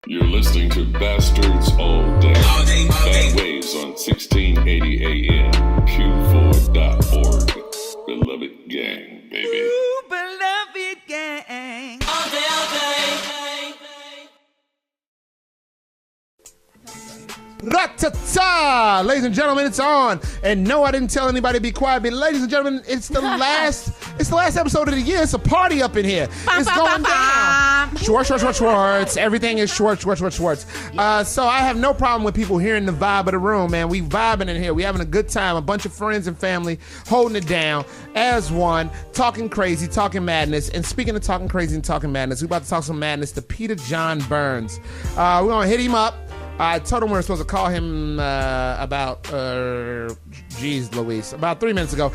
You're listening to Bastards All Day. Bad Ways on 1680 AM, Q4.org. Beloved gang, baby. Ooh, beloved gang. All day, all day. Ra-ta-ta! Ladies and gentlemen, it's on. And no, I didn't tell anybody to be quiet, but ladies and gentlemen, it's the last episode of the year. It's a party up in here. It's going down. Schwartz. Everything is Schwartz. So I have no problem with people hearing the vibe of the room, man. We vibing in here. We having a good time. A bunch of friends and family holding it down as one, talking crazy, talking madness. And speaking of talking crazy and talking madness, we're about to talk some madness to Peter John Byrnes. We're going to hit him up. I told him we were supposed to call him about 3 minutes ago.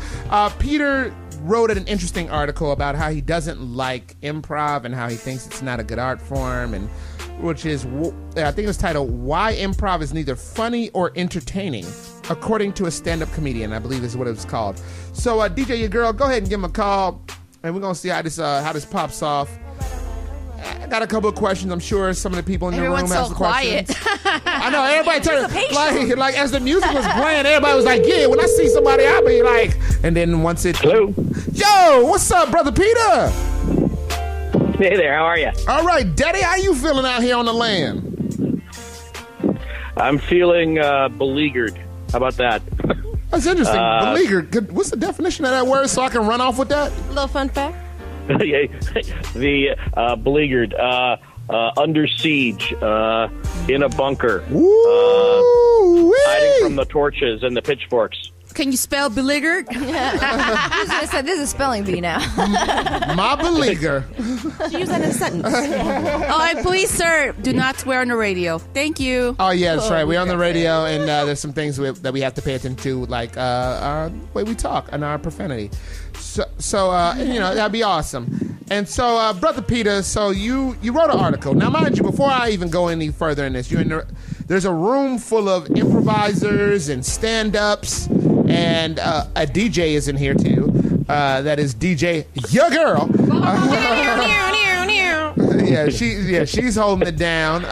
Peter wrote an interesting article about how he doesn't like improv and how he thinks it's not a good art form, and which is, I think it was titled, Why Improv is Neither Funny or Entertaining, according to a stand-up comedian. I believe is what it was called. So DJ, your girl, go ahead and give him a call, and we're going to see how this pops off. I got a couple of questions. I'm sure some of the people in the room have some questions. I know, everybody turned like as the music was playing, everybody was like, yeah, when I see somebody, I'll be like, and then once it... Hello. Yo, what's up, Brother Peter? Hey there, how are you? All right, Daddy, how you feeling out here on the land? I'm feeling beleaguered. How about that? That's interesting. Beleaguered. What's the definition of that word so I can run off with that? A little fun fact. The beleaguered, under siege, in a bunker, hiding from the torches and the pitchforks. Can you spell beleaguered? I was going to say, this is spelling bee now. My beleaguer. She used that in a sentence. Oh, please, sir, do not swear on the radio. Thank you. Oh, yeah, that's right. We're on the radio, and there's some things that we have to pay attention to, like our way we talk and our profanity. So that'd be awesome. And so, Brother Peter, so you wrote an article. Now, mind you, before I even go any further in this, there's a room full of improvisers and stand-ups, and a DJ is in here, too. That is DJ, your girl. She's holding it down.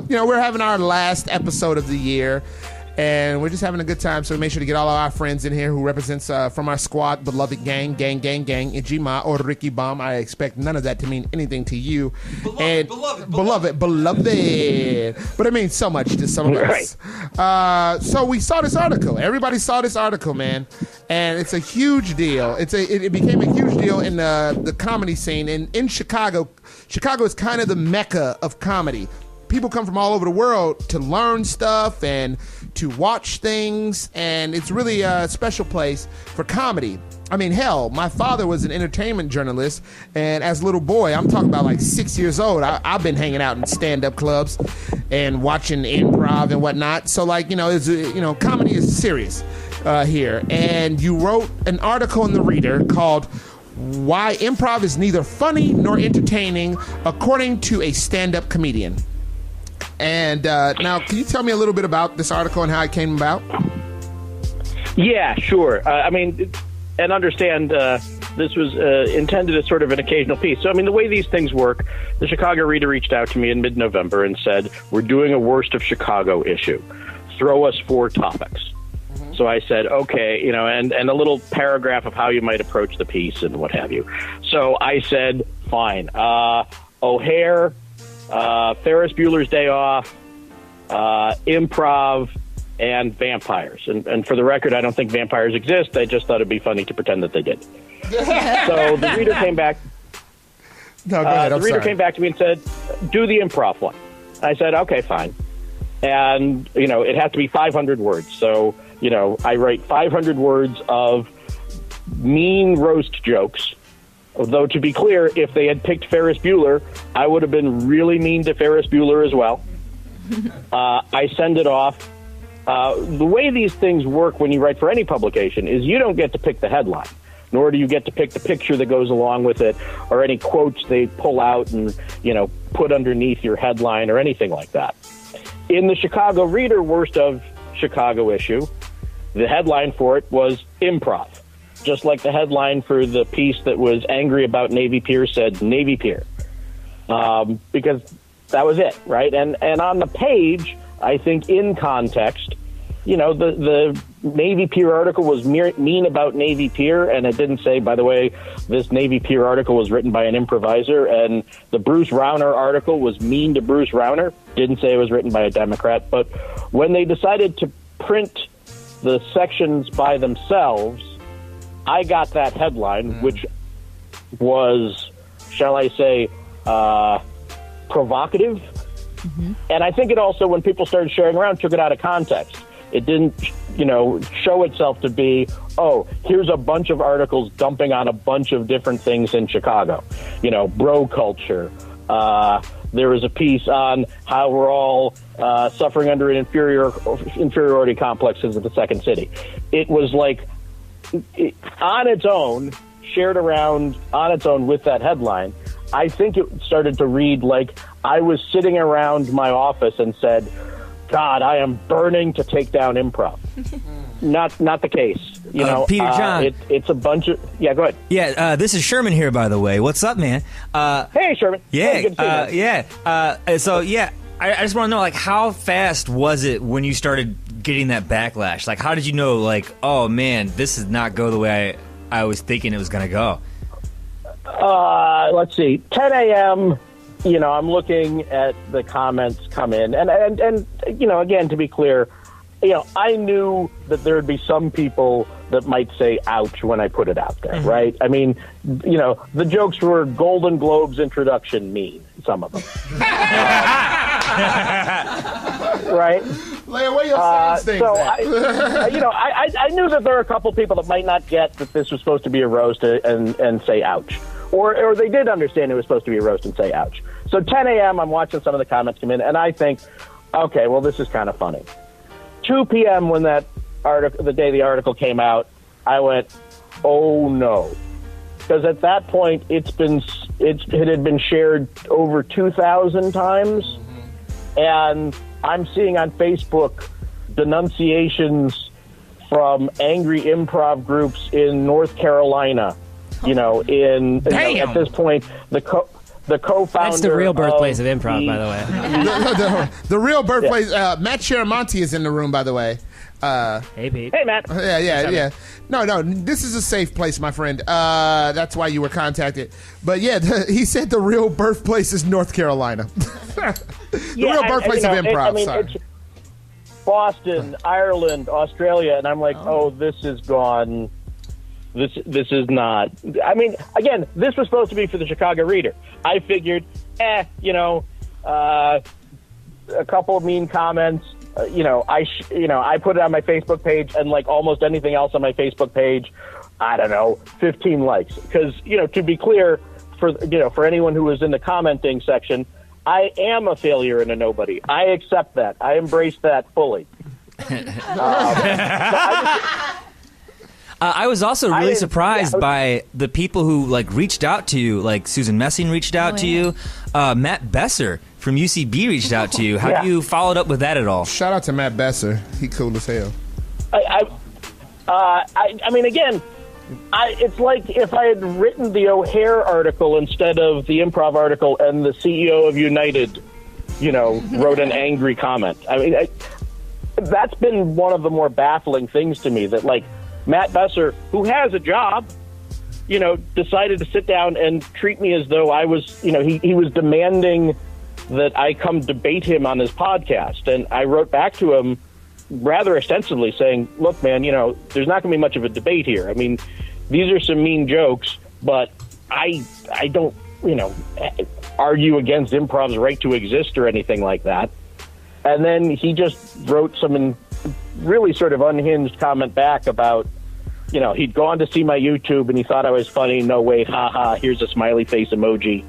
We're having our last episode of the year. And we're just having a good time, so we make sure to get all of our friends in here who represents from our squad, beloved gang, Ijima or Ricky Bomb. I expect none of that to mean anything to you. Beloved. But it means so much to some of us. So we saw this article. Everybody saw this article, man. And it's a huge deal. It became a huge deal in the comedy scene. And in Chicago, Chicago is kind of the mecca of comedy. People come from all over the world to learn stuff and to watch things, and it's really a special place for comedy. I mean, hell, my father was an entertainment journalist, and as a little boy, I'm talking about like 6 years old, I've been hanging out in stand-up clubs and watching improv and whatnot. So, comedy is serious here. And you wrote an article in The Reader called Why Improv is Neither Funny Nor Entertaining, according to a stand-up comedian. And now, can you tell me a little bit about this article and how it came about? Yeah, sure. And understand this was intended as sort of an occasional piece. So, the way these things work, the Chicago Reader reached out to me in mid-November and said, we're doing a Worst of Chicago issue. Throw us 4 topics. Mm-hmm. So I said, okay, and a little paragraph of how you might approach the piece and what have you. So I said, fine. O'Hare... Ferris Bueller's Day Off, improv, and vampires. And for the record, I don't think vampires exist. I just thought it'd be funny to pretend that they did. So the reader came back. No, go ahead. The reader came back to me and said, do the improv one. I said, okay, fine. And, it has to be 500 words. So, I write 500 words of mean roast jokes. Although, to be clear, if they had picked Ferris Bueller, I would have been really mean to Ferris Bueller as well. I send it off. The way these things work when you write for any publication is you don't get to pick the headline, nor do you get to pick the picture that goes along with it or any quotes they pull out and, put underneath your headline or anything like that. In the Chicago Reader Worst of Chicago issue, the headline for it was Improv. Just like the headline for the piece that was angry about Navy Pier said Navy Pier. Because that was it, right? And on the page, I think in context, the Navy Pier article was mean about Navy Pier, and it didn't say, by the way, this Navy Pier article was written by an improviser, and the Bruce Rauner article was mean to Bruce Rauner, didn't say it was written by a Democrat. But when they decided to print the sections by themselves, I got that headline, which was, shall I say, provocative. Mm-hmm. And I think it also, when people started sharing around, took it out of context. It didn't, show itself to be, oh, here's a bunch of articles dumping on a bunch of different things in Chicago. Bro culture. There was a piece on how we're all suffering under an inferiority complex because of the second city. It was like, on its own, shared around on its own with that headline. I think it started to read like I was sitting around my office and said, God, I am burning to take down Improv. Not the case. Peter John. It's a bunch of... Yeah, go ahead. Yeah, this is Sherman here, by the way. What's up, man? Hey, Sherman. Yeah, hey, good to see you, yeah. I just want to know, like, how fast was it when you started getting that backlash? Like, how did you know, like, oh, man, this does not go the way I was thinking it was going to go? Let's see. 10 a.m., I'm looking at the comments come in. And again, to be clear, I knew that there would be some people that might say, ouch, when I put it out there, right? I mean, the jokes were Golden Globes introduction mean, some of them. Right? Leia, where your things so at? I knew that there were a couple people that might not get that this was supposed to be a roast and say ouch. Or they did understand it was supposed to be a roast and say ouch. So 10 a.m., I'm watching some of the comments come in, and I think, okay, well, this is kind of funny. 2 p.m. when that article, the day the article came out, I went, oh no, because at that point it had been shared over 2,000 times, and I'm seeing on Facebook denunciations from angry improv groups in North Carolina. At this point, the co-founder. That's the real birthplace of improv, by the way. the real birthplace. Matt Chiaramonte is in the room, by the way. Hey, Pete. Hey, Matt. Yeah. No, this is a safe place, my friend. That's why you were contacted. But yeah, he said the real birthplace is North Carolina. the real birthplace of improv. It's Boston, Ireland, Australia, and I'm like, oh, this is gone. This is not. I mean, again, this was supposed to be for the Chicago Reader. I figured, a couple of mean comments. I put it on my Facebook page, and like almost anything else on my Facebook page, I don't know, 15 likes. Because to be clear, for anyone who was in the commenting section, I am a failure and a nobody. I accept that. I embrace that fully. I was also really surprised by the people who reached out to you, like Susan Messing reached out to you, Matt Besser from UCB reached out to you. Have you followed up with that at all? Shout out to Matt Besser. He cool as hell. I mean, again, it's like if I had written the O'Hare article instead of the Improv article, and the CEO of United, wrote an angry comment. I mean, that's been one of the more baffling things to me, that Matt Besser, who has a job, decided to sit down and treat me as though I was, he was demanding that I come debate him on his podcast. And I wrote back to him rather extensively saying, look, man, there's not going to be much of a debate here. I mean, these are some mean jokes, but I don't, argue against improv's right to exist or anything like that. And then he just wrote some really sort of unhinged comment back about, he'd gone to see my YouTube and he thought I was funny. No, wait, haha, here's a smiley face emoji.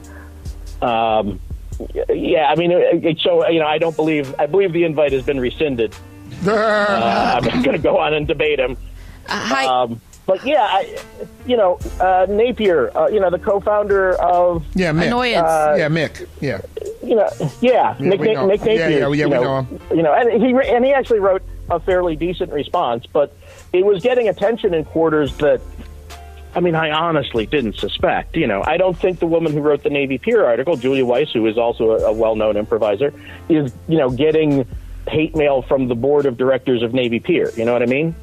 I mean, so, I believe the invite has been rescinded. I'm not going to go on and debate him. But yeah, Napier, the co-founder of Mick. Annoyance. Mick. Yeah. Nick Napier. We know him. And he actually wrote a fairly decent response, but it was getting attention in quarters that I mean, I honestly didn't suspect. I don't think the woman who wrote the Navy Pier article, Julia Weiss, who is also a well-known improviser, is, getting hate mail from the board of directors of Navy Pier. You know what I mean?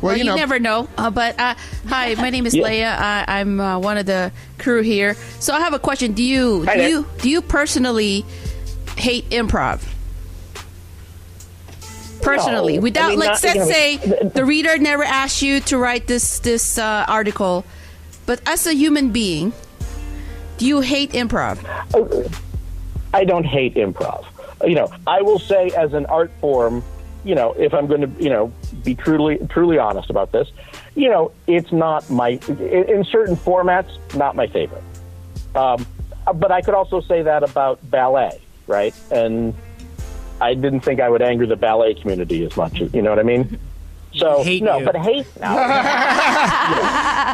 Well, you never know. But hi, my name is Leia. I'm one of the crew here. So I have a question. Do you personally hate improv? Personally, No. without, I mean, let's say the reader never asked you to write this article, but as a human being, do you hate improv? I don't hate improv. I will say as an art form, if I'm going to, be truly honest about this, it's not in certain formats, not my favorite. But I could also say that about ballet, right? And I didn't think I would anger the ballet community as much. You know what I mean? So hate no, you. but hate. No.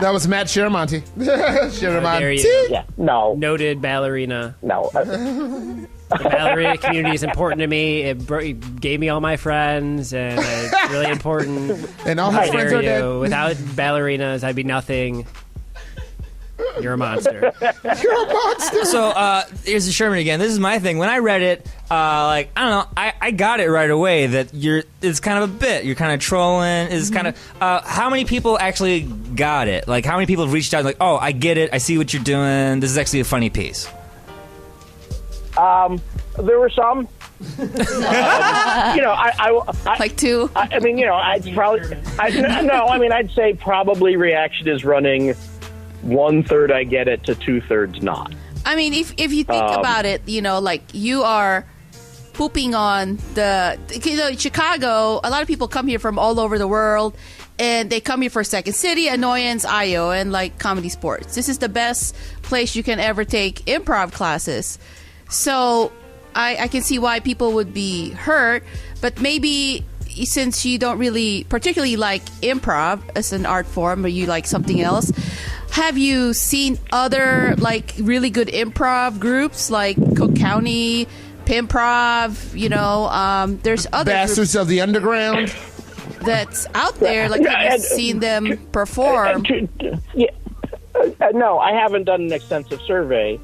That was Matt Shiramonte. Shiramonte. Yeah, no, Noted ballerina. no. The ballerina community is important to me. It gave me all my friends, and it's really important. And all her How friends dare are dead. you. Without ballerinas, I'd be nothing. You're a monster. So here's the Sherman again. This is my thing. When I read it, I don't know, I got it right away that it's kind of a bit. You're kind of trolling. It's kind of how many people actually got it? Like how many people have reached out? Like, oh, I get it. I see what you're doing. This is actually a funny piece. There were some. Like two? I mean, I'd say probably reaction is running 1/3 I get it to 2/3 not. I mean, if you think about it, like you are pooping on Chicago, a lot of people come here from all over the world, and they come here for Second City, Annoyance, IO, and like Comedy Sports. This is the best place you can ever take improv classes. So I can see why people would be hurt, but maybe since you don't really particularly like improv as an art form, or you like something else, have you seen other like really good improv groups like Cook County, Pimprov, there's other Bastards of the Underground. that's out there, like have you seen them perform? No, I haven't done an extensive survey.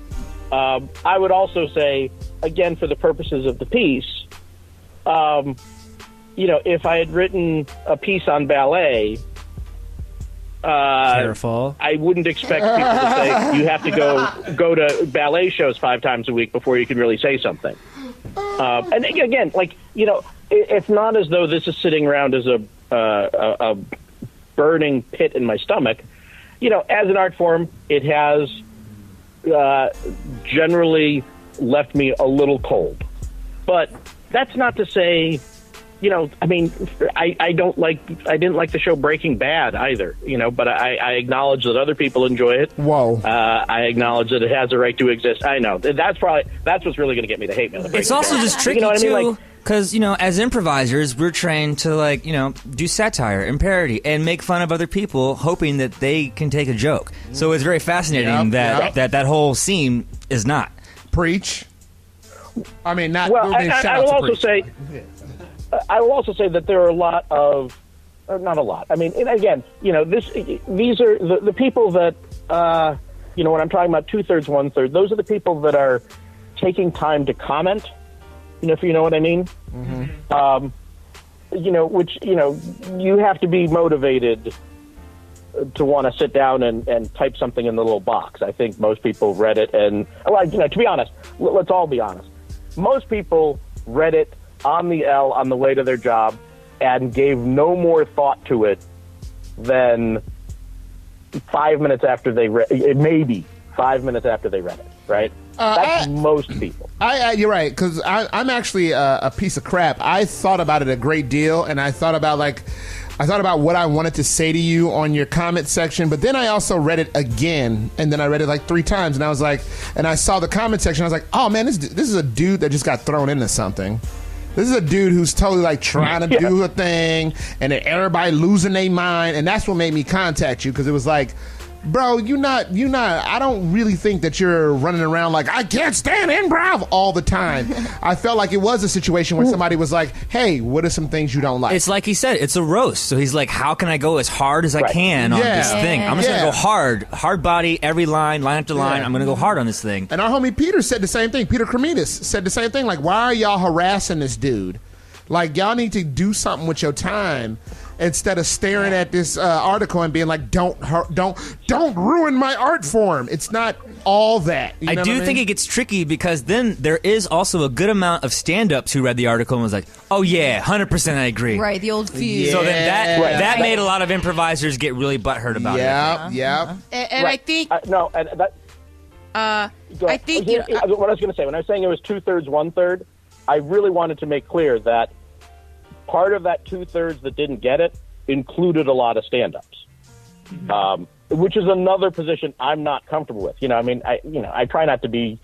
I would also say, again, for the purposes of the piece, if I had written a piece on ballet, Careful. I wouldn't expect people to say you have to go to ballet shows 5 times a week before you can really say something. And again, it's not as though this is sitting around as a burning pit in my stomach. As an art form, it has generally left me a little cold. But that's not to say, I didn't like the show Breaking Bad either, but I acknowledge that other people enjoy it. Whoa. I acknowledge that it has a right to exist. I know. That's what's really going to get me to hate mail. It's also just tricky, too, because, as improvisers, we're trained to, do satire and parody and make fun of other people, hoping that they can take a joke. So it's very fascinating that whole scene is not. Preach. I mean, not. Well, I will also say... I will also say that there are a lot of, or not a lot. I mean, and again, these are the people that, when I'm talking about 2/3, 1/3, those are the people that are taking time to comment, if you know what I mean. Mm-hmm. Which, you have to be motivated to want to sit down and type something in the little box. I think most people read it and, to be honest, let's all be honest. Most people read it on the L on the way to their job and gave no more thought to it than 5 minutes after they read it, maybe 5 minutes after they read it, right? That's most people. You're right, because I'm actually a piece of crap. I thought about it a great deal, and I thought about what I wanted to say to you on your comment section, but then I also read it again, and then I read it like 3 times, and I was like, and I saw the comment section, I was like, oh man, this is a dude that just got thrown into something. This is a dude who's totally like trying to do a thing, and then everybody losing their mind, and that's what made me contact you, because it was like, bro, you not. I don't really think that you're running around like I can't stand improv all the time. I felt like it was a situation where somebody was like, "Hey, what are some things you don't like?" It's like he said, it's a roast. So he's like, how can I go as hard as I can on this thing? I'm just going to go hard body, every line after line. I'm going to go hard on this thing. And our homie Peter said the same thing. Peter Cremidas said the same thing. Like, why are y'all harassing this dude? Like, y'all need to do something with your time instead of staring at this article and being like, don't ruin my art form. It's not all that. You know I do think it gets tricky because then there is also a good amount of stand-ups who read the article and was like, oh yeah, 100% I agree. Right, the old feud. So then that made a lot of improvisers get really butthurt about it. Yeah. And I think I think what I was going to say when I was saying it was 2/3, 1/3, I really wanted to make clear that part of that 2/3 that didn't get it included a lot of stand-ups, which is another position I'm not comfortable with. I try not to be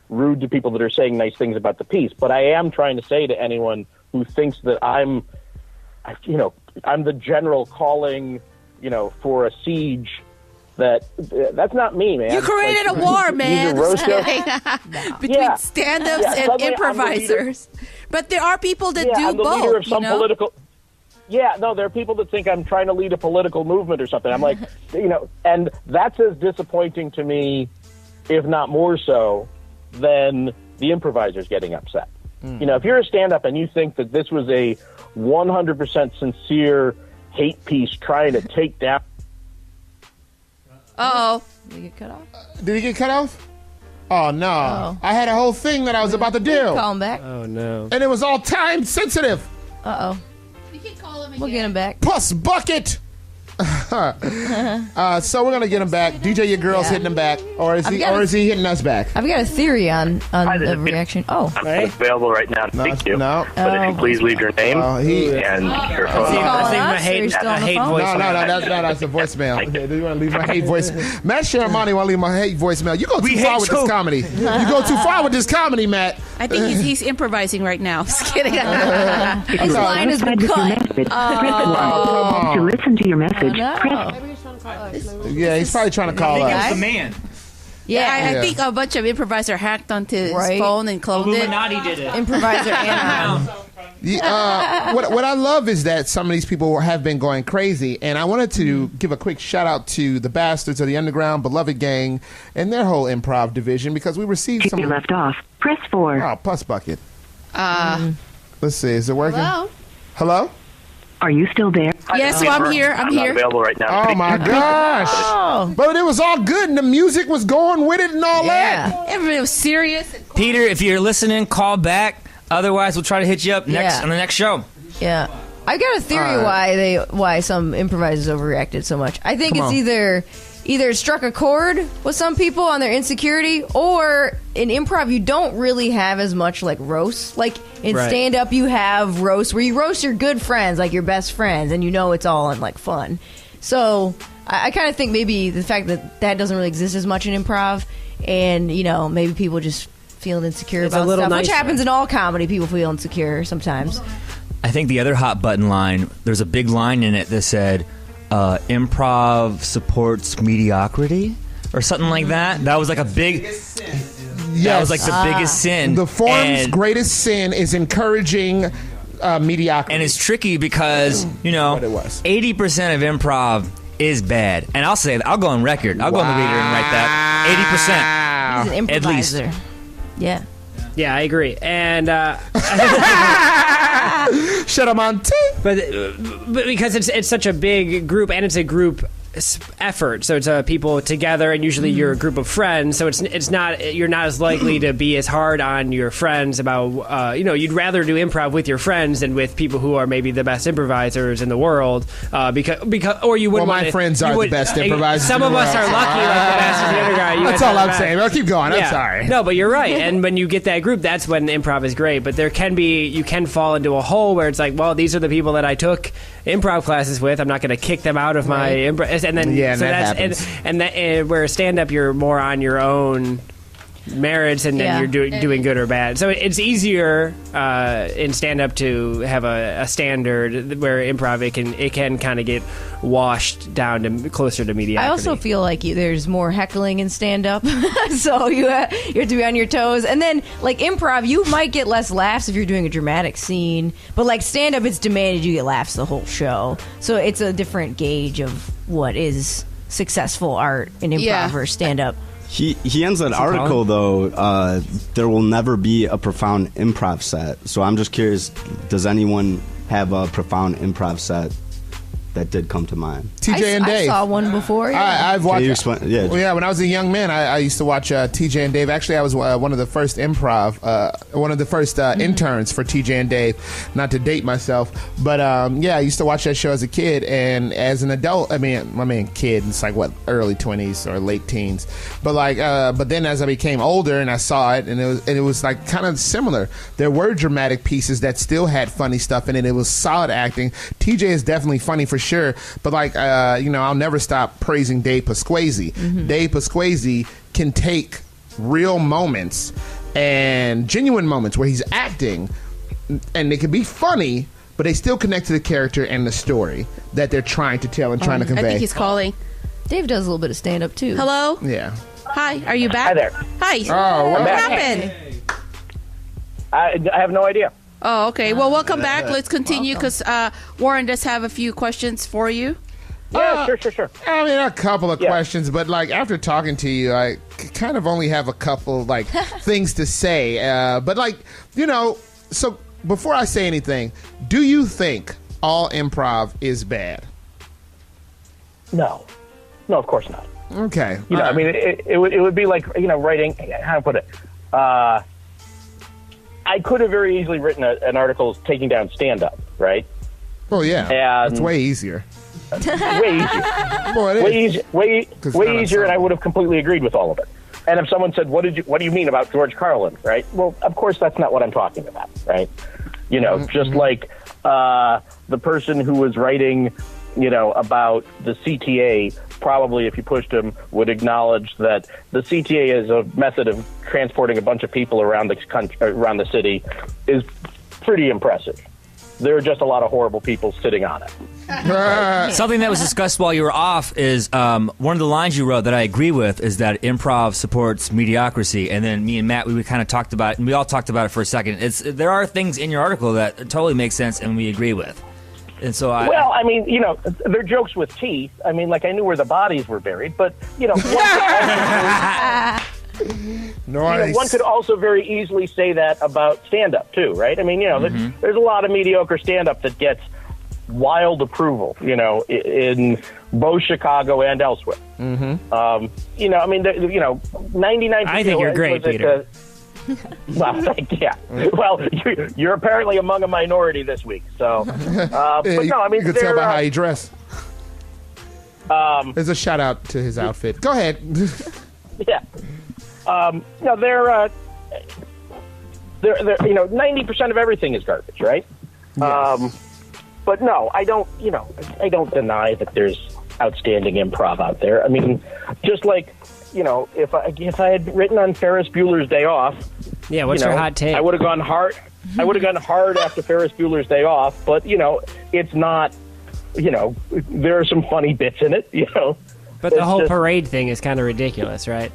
rude to people that are saying nice things about the piece, but I am trying to say to anyone who thinks that I'm the general calling, for a siege. That's not me, man. You created a war, man. Between stand-ups and improvisers. But there are people that do I'm the both. Leader of some political. Yeah, no, there are people that think I'm trying to lead a political movement or something. I'm like, and that's as disappointing to me, if not more so, than the improvisers getting upset. If you're a stand-up and you think that this was a 100% sincere hate piece trying to take down. Uh-oh. Did he get cut off? Did he get cut off? Oh, no. I had a whole thing that I was about to do. Call him back. Oh, no. And it was all time sensitive. Uh-oh. You can call him again. We'll get him back. Plus bucket. So we're going to get him back. DJ, your girl's hitting him back. Or is he hitting us back? I've got a theory on the reaction. Oh. I'm available right now to speak to you. No. But if you please leave your name and your phone number. That's a voicemail. Do you want to leave my hate voicemail? Matt Sharamani want to leave my hate voicemail. You go too far with this comedy. You go too far with this comedy, Matt. I think he's improvising right now. Just kidding. His line has been cut. To listen to your message, Yeah, he's probably trying to call us. It's the man. Yeah, I think a bunch of improvisers hacked onto his phone and cloned Illuminati did it. Improviser and what I love is that some of these people have been going crazy, and I wanted to give a quick shout out to the Bastards of the Underground, Beloved Gang, and their whole improv division because we received some. You left off. Press 4. Oh, plus bucket. Let's see, is it working? Hello? Are you still there? Yes, I'm here. I'm not here. available right now. Oh my gosh! But it was all good, and the music was going with it, and all that. Everybody was serious. Peter, if you're listening, call back. Otherwise, we'll try to hit you up on the next show. Yeah. I've got a theory why some improvisers overreacted so much. I think it's either struck a chord with some people on their insecurity, or in improv you don't really have as much like roast. Like in stand up you have roast where you roast your good friends, like your best friends, and it's all in like fun. So I kind of think maybe the fact that doesn't really exist as much in improv, and maybe people just feel insecure about stuff, which happens in all comedy. People feel insecure sometimes. I think the other hot button line, there's a big line in it that said, improv supports mediocrity or something like that. That was like a big. That was like the biggest sin. The form's greatest sin is encouraging mediocrity, and it's tricky because 80% of improv is bad. And I'll say that. I'll go on record. I'll go on the reader and write that 80%. He's an improviser. At least. Yeah. Yeah, I agree. And shut up on tape. But because it's such a big group, and it's a group effort, so it's people together, and usually you're a group of friends, so it's not, you're not as likely to be as hard on your friends about you'd rather do improv with your friends than with people who are maybe the best improvisers in the world, because or you wouldn't. Well, my friends are the best improvisers. Some of us are lucky, like the Bastards of the Underground. That's all I'm saying. I'll keep going. I'm sorry. No, but you're right. And when you get that group, that's when improv is great. But you can fall into a hole where it's like, well, these are the people that I took improv classes with. I'm not going to kick them out of my improv. And then where stand up, you're more on your own. merits, and then you're doing good or bad. So it's easier in stand-up to have a standard, where improv it can kind of get washed down to closer to mediocrity. I also feel like there's more heckling in stand-up, so you have to be on your toes. And then, like improv, you might get less laughs if you're doing a dramatic scene, but like stand-up, it's demanded you get laughs the whole show. So it's a different gauge of what is successful art in improv or stand-up. He ends that article, though, there will never be a profound improv set. So I'm just curious, does anyone have a profound improv set that did come to mind? TJ and Dave. I saw one before. I've watched. Yeah, when I was a young man, I used to watch TJ and Dave. Actually, I was one of the first improv, one of the first interns for TJ and Dave. Not to date myself, but I used to watch that show as a kid, and as an adult, kid, it's like early 20s or late teens. But but then as I became older and I saw it, and it was like kind of similar. There were dramatic pieces that still had funny stuff in it. It was solid acting. TJ is definitely funny for sure, but I'll never stop praising Dave Pasquazi. Mm-hmm. Dave Pasquazi can take real moments and genuine moments where he's acting, and they can be funny, but they still connect to the character and the story that they're trying to tell and trying to convey. I think he's calling. Dave does a little bit of stand-up too. Hello? Yeah. Hi, are you back? Hi there. Hi. Oh, what back. happened? I have no idea. Oh, okay. Well, welcome back. Let's continue because Warren does have a few questions for you. Yeah, sure. I mean, a couple of questions, but after talking to you, I kind of only have a couple things to say. But so before I say anything, do you think all improv is bad? No, of course not. Okay. I mean, it would be like writing. How to put it? I could have very easily written an article taking down stand-up, right? Oh yeah, and it's way easier. Way easier. Well, it is. Way easier, and I would have completely agreed with all of it. And if someone said, "What do you mean about George Carlin?" Right? Well, of course, that's not what I'm talking about, right? Just like the person who was writing, about the CTA, probably if you pushed him, would acknowledge that the CTA is a method of transporting a bunch of people around the country, around the city, is pretty impressive. There are just a lot of horrible people sitting on it. Something that was discussed while you were off is one of the lines you wrote that I agree with is that improv supports mediocrity. And then me and Matt, we kind of talked about it, and we all talked about it for a second. There are things in your article that totally make sense and we agree with. And so they're jokes with teeth. I mean, I knew where the bodies were buried, but one could also very easily say that about stand-up too, right? I mean, there's a lot of mediocre stand-up that gets wild approval, in both Chicago and elsewhere. Mm-hmm. 99%. I think you're great, Peter. Well, yeah. Well, you're apparently among a minority this week, so. But no, I mean, you can tell by how he dressed. There's a shout out to his outfit. Go ahead. Yeah. They're 90% of everything is garbage, right? Yes. But no, I don't deny that there's outstanding improv out there. I mean, just like, if I had written on Ferris Bueller's Day Off, what's your hot take? I would have gone hard. I would have gone hard after Ferris Bueller's Day Off, but it's not. There are some funny bits in it. But the whole parade thing is kind of ridiculous, right?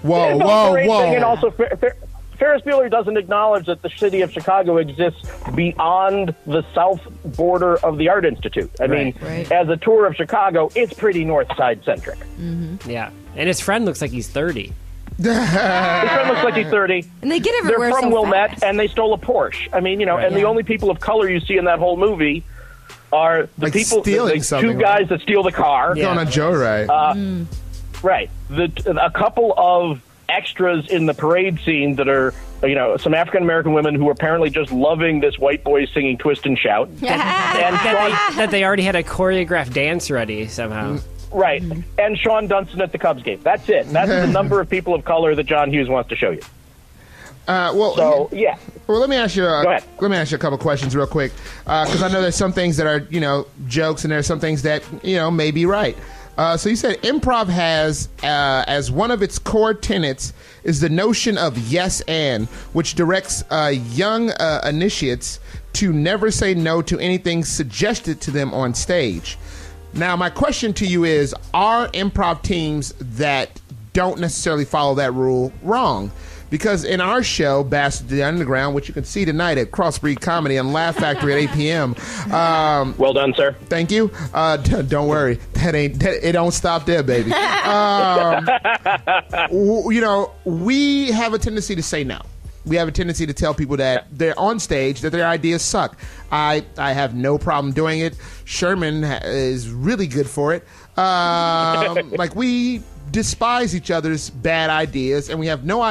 Whoa! Thing, and also, Ferris Bueller doesn't acknowledge that the city of Chicago exists beyond the south border of the Art Institute. I mean, as a tour of Chicago, it's pretty north side centric. Mm-hmm. Yeah, and his friend looks like he's 30. His friend looks like he's 30. And they get everywhere. They're from so Wilmette, fast. and they stole a Porsche. I mean, and the only people of color you see in that whole movie are the people, the two guys that steal the car. On a joyride. Right. A couple of extras in the parade scene that are, some African-American women who are apparently just loving this white boy singing Twist and Shout. That they already had a choreographed dance ready somehow. Right. And Sean Dunston at the Cubs game. That's it. That's the number of people of color that John Hughes wants to show you. Well, let me ask you. Go ahead. Let me ask you a couple questions real quick, because I know there's some things that are jokes, and there's some things that may be right. So you said improv has, as one of its core tenets, is the notion of yes and, which directs young initiates to never say no to anything suggested to them on stage. Now, my question to you is, are improv teams that don't necessarily follow that rule wrong? Because in our show, Bastard the Underground, which you can see tonight at Crossbreed Comedy and Laugh Factory at 8 p.m. Well done, sir. Thank you. Don't worry. It don't stop there, baby. We have a tendency to say no. We have a tendency to tell people that they're on stage, that their ideas suck. I have no problem doing it. Sherman is really good for it. We despise each other's bad ideas, and we have no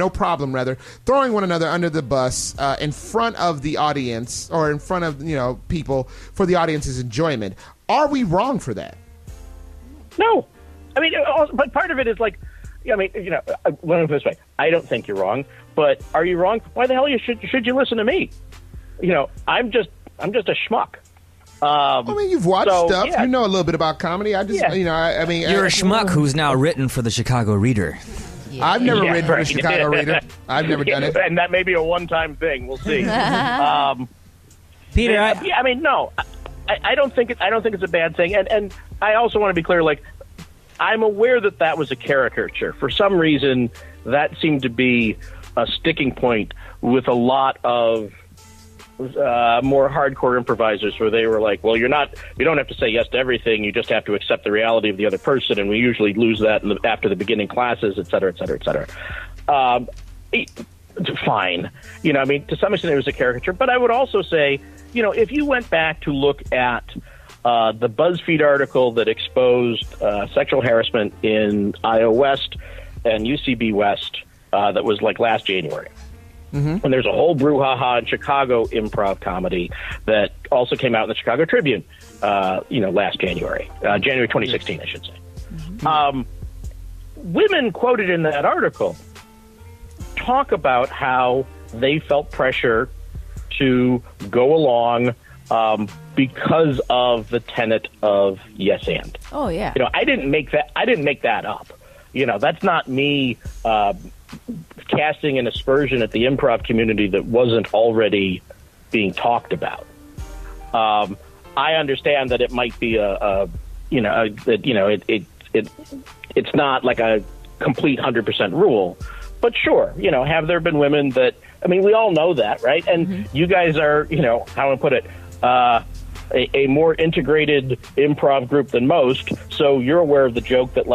problem throwing one another under the bus in front of the audience or in front of people for the audience's enjoyment. Are we wrong for that? No, I mean, but part of it is let me put it this way: I don't think you're wrong, but are you wrong? Why the hell should you listen to me? I'm just a schmuck. You've watched stuff. Yeah. You know a little bit about comedy. You're a schmuck who's now written for the Chicago Reader. Yeah. I've never written for the Chicago Reader. I've never done it, and that may be a one-time thing. We'll see. Peter, no, I don't think it's a bad thing, and I also want to be clear. I'm aware that was a caricature. For some reason, that seemed to be a sticking point with a lot of more hardcore improvisers, where they were like, well, you don't have to say yes to everything, you just have to accept the reality of the other person, and we usually lose that after the beginning classes, et cetera, et cetera, et cetera. Fine. To some extent it was a caricature, but I would also say, if you went back to look at the BuzzFeed article that exposed sexual harassment in Iowa West and UCB West that was last January. Mm-hmm. And there's a whole brouhaha in Chicago improv comedy that also came out in the Chicago Tribune, last January, January 2016, I should say. Mm-hmm. Women quoted in that article talk about how they felt pressure to go along because of the tenet of yes and. Oh yeah. I didn't make that up. That's not me casting an aspersion at the improv community that wasn't already being talked about. I understand that it might be it's not like a complete 100% rule, but sure, have there been women that, we all know that, right? And you guys are, how do I put it, a more integrated improv group than most, so you're aware of the joke that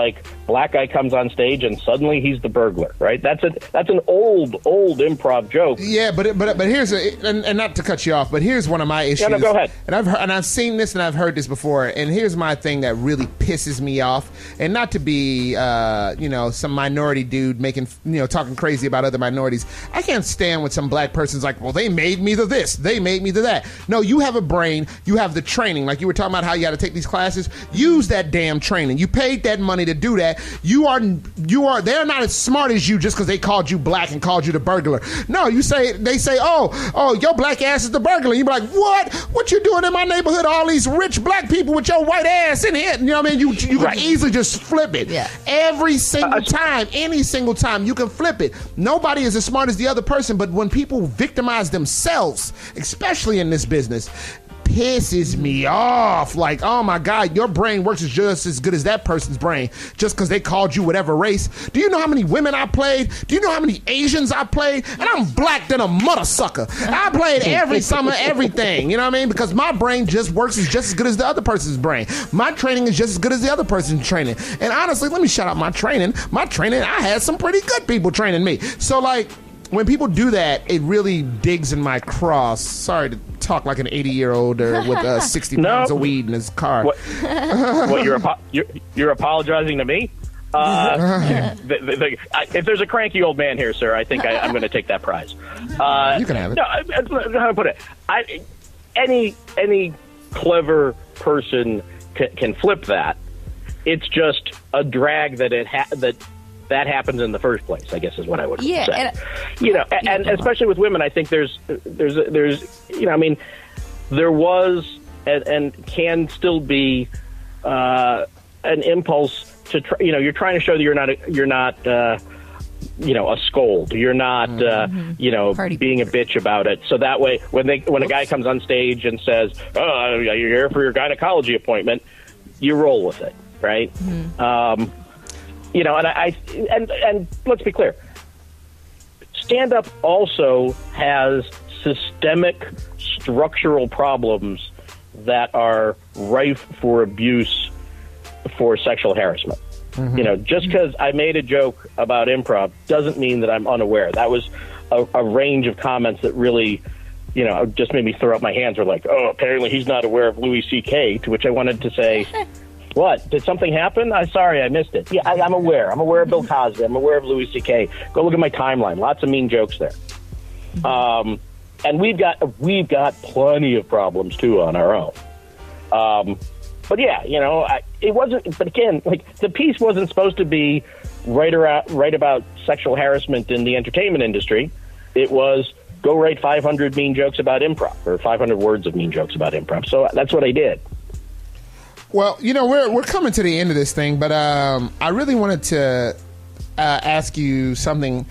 black guy comes on stage and suddenly he's the burglar, right? That's an old improv joke. Yeah, but here's and not to cut you off, but here's one of my issues. Yeah, no, go ahead. And I've seen this and I've heard this before, and here's my thing that really pisses me off, and not to be some minority dude making talking crazy about other minorities. I can't stand when some black person's like, well, they made me the this, they made me the that. No, you have a brain, you have the training, like you were talking about how you got to take these classes. Use that damn training. You paid that money to do that. They're not as smart as you just because they called you black and called you the burglar. No, they say, oh, your black ass is the burglar. You be like, what you doing in my neighborhood? All these rich black people with your white ass in here. You know what I mean? You can easily just flip it. Yeah. Every single time, any single time, you can flip it. Nobody is as smart as the other person, but when people victimize themselves, especially in this business, pisses me off. Like, oh my God, your brain works just as good as that person's brain just because they called you whatever race. Do you know how many women I played? Do you know how many Asians I played? And I'm black than a mother sucker. I played every summer, everything. You know what I mean? Because my brain just works just as good as the other person's brain. My training is just as good as the other person's training. And honestly, let me shout out my training. I had some pretty good people training me. So when people do that, it really digs in my cross. Sorry to talk like an 80-year-old with 60 pounds of weed in his car. What you're apologizing to me? If there's a cranky old man here, sir, I think I'm going to take that prize. You can have it. No, how to put it? Any clever person can flip that. It's just a drag that that happens in the first place, I guess is what I would say. And especially with women, I think there was and can still be an impulse to try, you're trying to show that you're not a scold. You're not being a bitch about it. So that way, when a guy comes on stage and says, "Oh, you're here for your gynecology appointment," you roll with it, right? And let's be clear. Stand-up also has systemic structural problems that are rife for abuse for sexual harassment. Just because I made a joke about improv doesn't mean that I'm unaware. That was a range of comments that really, just made me throw up my hands. Or like, oh, apparently he's not aware of Louis C.K., to which I wanted to say, what? Did something happen? I'm sorry, I missed it. Yeah, I'm aware. I'm aware of Bill Cosby. I'm aware of Louis C.K. Go look at my timeline. Lots of mean jokes there. And we've got plenty of problems too on our own. But yeah, it wasn't. But again, like the piece wasn't supposed to be right about sexual harassment in the entertainment industry. It was go write 500 mean jokes about improv, or 500 words of mean jokes about improv. So that's what I did. Well, we're coming to the end of this thing, but I really wanted to ask you something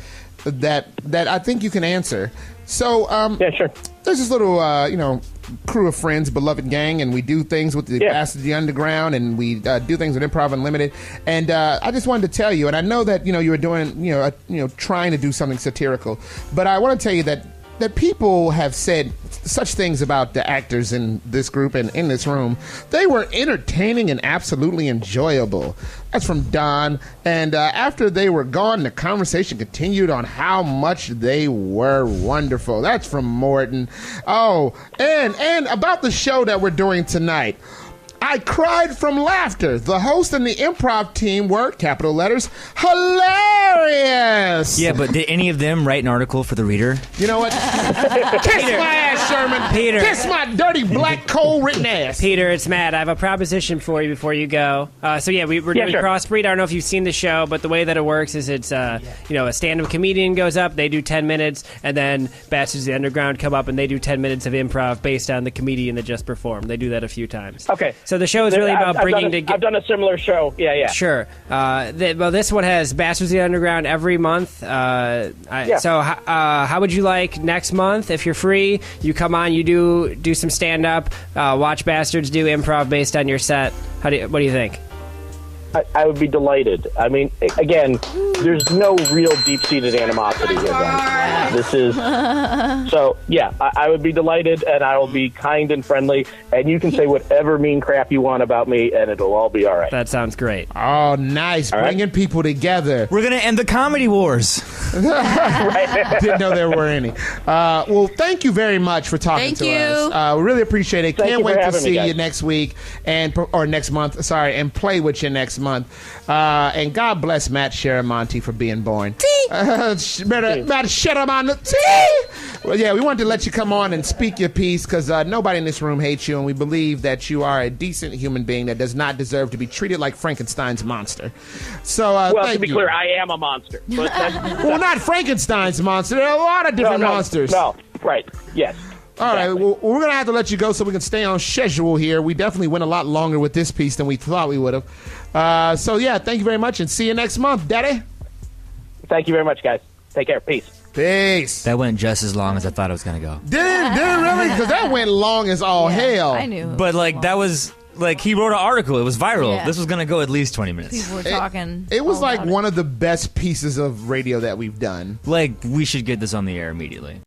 that I think you can answer. So yeah, sure. There's this little crew of friends, beloved gang, and we do things with the Bastard the Underground, and we do things with Improv Unlimited. And I just wanted to tell you, and I know that you were doing trying to do something satirical, but I want to tell you that people have said such things about the actors in this group and in this room. They were entertaining and absolutely enjoyable. That's from Don. And after they were gone, the conversation continued on how much they were wonderful. That's from Morton. Oh, and about the show that we're doing tonight. I cried from laughter. The host and the improv team were, capital letters, hilarious. Yeah, but did any of them write an article for the Reader? You know what? Kiss my ass, Sherman. Peter. Kiss my dirty, black, cold-written ass. Peter, it's Matt. I have a proposition for you before you go. We're doing sure. Crossbreed. I don't know if you've seen the show, but the way that it works is it's, a stand-up comedian goes up, they do 10 minutes, and then Bastards of the Underground come up and they do 10 minutes of improv based on the comedian that just performed. They do that a few times. Okay. So the show is really about bringing together. I've done a similar show. Yeah. Sure. This one has Bastards of the Underground every month. So how would you like next month, if you're free, you come on, you do some stand-up, watch Bastards do improv based on your set. What do you think? I would be delighted. I mean, again, there's no real deep-seated animosity here, then. This is... So, yeah, I would be delighted, and I will be kind and friendly, and you can say whatever mean crap you want about me, and it'll all be all right. That sounds great. Oh, nice. All Bringing people together. We're going to end the comedy wars. Didn't know there were any. Well, thank you very much for talking to us. We really appreciate it. Thank Can't you for wait to having me, see guys. you next week or next month. Sorry, and play with you next month. And God bless Matt Sharamonte for being born. Matt Sharamonte. Well, yeah, we wanted to let you come on and speak your piece because nobody in this room hates you, and we believe that you are a decent human being that does not deserve to be treated like Frankenstein's monster. So, To be clear, I am a monster. But well, not Frankenstein's monster. There are a lot of different monsters. No, right. Yes. All right, well, we're going to have to let you go so we can stay on schedule here. We definitely went a lot longer with this piece than we thought we would have. Thank you very much, and see you next month, Daddy. Thank you very much, guys. Take care. Peace. Peace. That went just as long as I thought it was going to go. Did it really? Because that went long as all hell. I knew. But, that was... he wrote an article. It was viral. Yeah. This was going to go at least 20 minutes. People were talking. It was one of the best pieces of radio that we've done. We should get this on the air immediately.